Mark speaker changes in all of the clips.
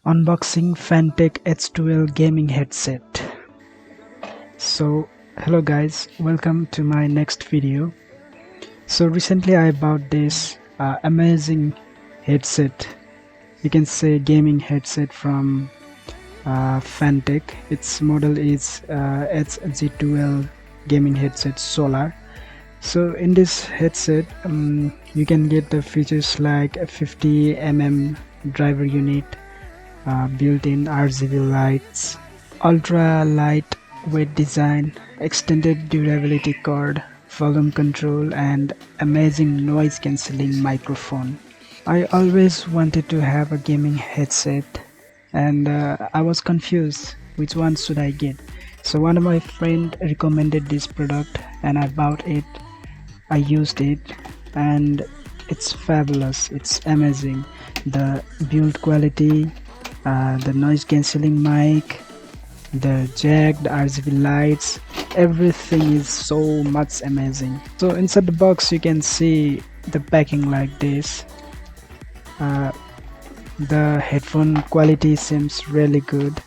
Speaker 1: Unboxing FANTECH HG12 Gaming Headset. So hello guys, welcome to my next video. So recently I bought this amazing headset, you can say gaming headset from FANTECH. Its model is HG12 Gaming Headset Solar. So in this headset you can get the features like a 50mm driver unit, built-in Rgb lights, ultra lightweight design, extended durability cord, volume control, and amazing noise cancelling microphone. I always wanted to have a gaming headset, and I was confused which one should I get. So one of my friend recommended this product and I bought it. I used it and it's fabulous, it's amazing. The build quality, the noise cancelling mic, the jack, the Rgb lights, everything is so much amazing. So inside the box you can see the packing like this. The headphone quality seems really good.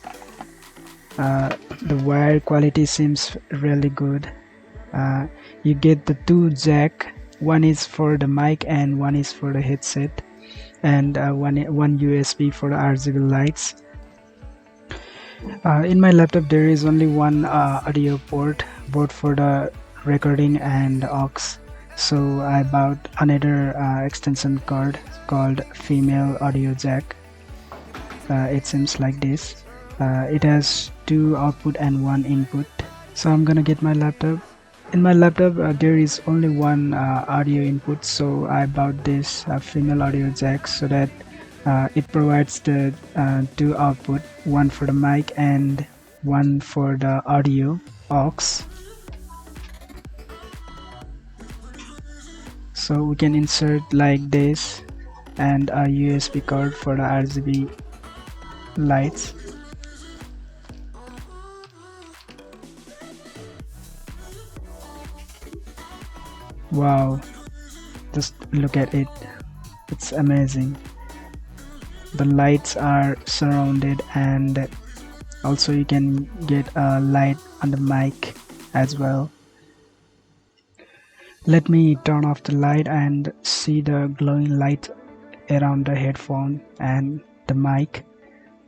Speaker 1: The wire quality seems really good. You get the two jack, one is for the mic and one is for the headset, and one USB for the Rgb lights. In my laptop there is only one audio port, both for the recording and aux. So I bought another extension cord called female audio jack. It seems like this. It has two output and one input. So I'm gonna get my laptop. In my laptop there is only one audio input, so I bought this female audio jack so that it provides the two output, one for the mic and one for the audio aux. So we can insert like this, and a USB cord for the Rgb lights. Wow, just look at it, it's amazing. The lights are surrounded, and also you can get a light on the mic as well. Let me turn off the light and see the glowing light around the headphone and the mic.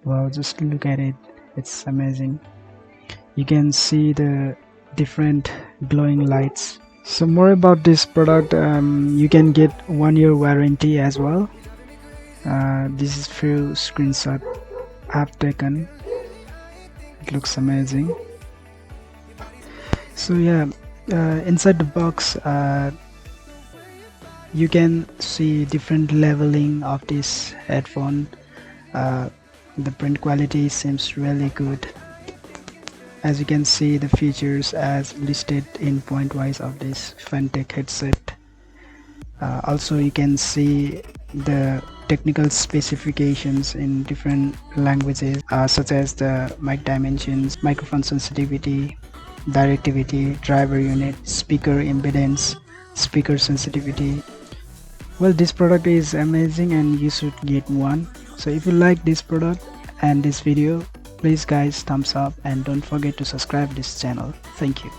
Speaker 1: Wow, just look at it, it's amazing. You can see the different glowing lights. So more about this product, you can get 1 year warranty as well. This is few screenshot I've taken. It looks amazing. So yeah, inside the box you can see different leveling of this headphone. The print quality seems really good. As you can see the features as listed in point wise of this FANTECH headset. Also you can see the technical specifications in different languages, such as the mic dimensions, microphone sensitivity, directivity, driver unit, speaker impedance, speaker sensitivity. Well, this product is amazing and you should get one. So if you like this product and this video, please guys thumbs up and don't forget to subscribe this channel. Thank you.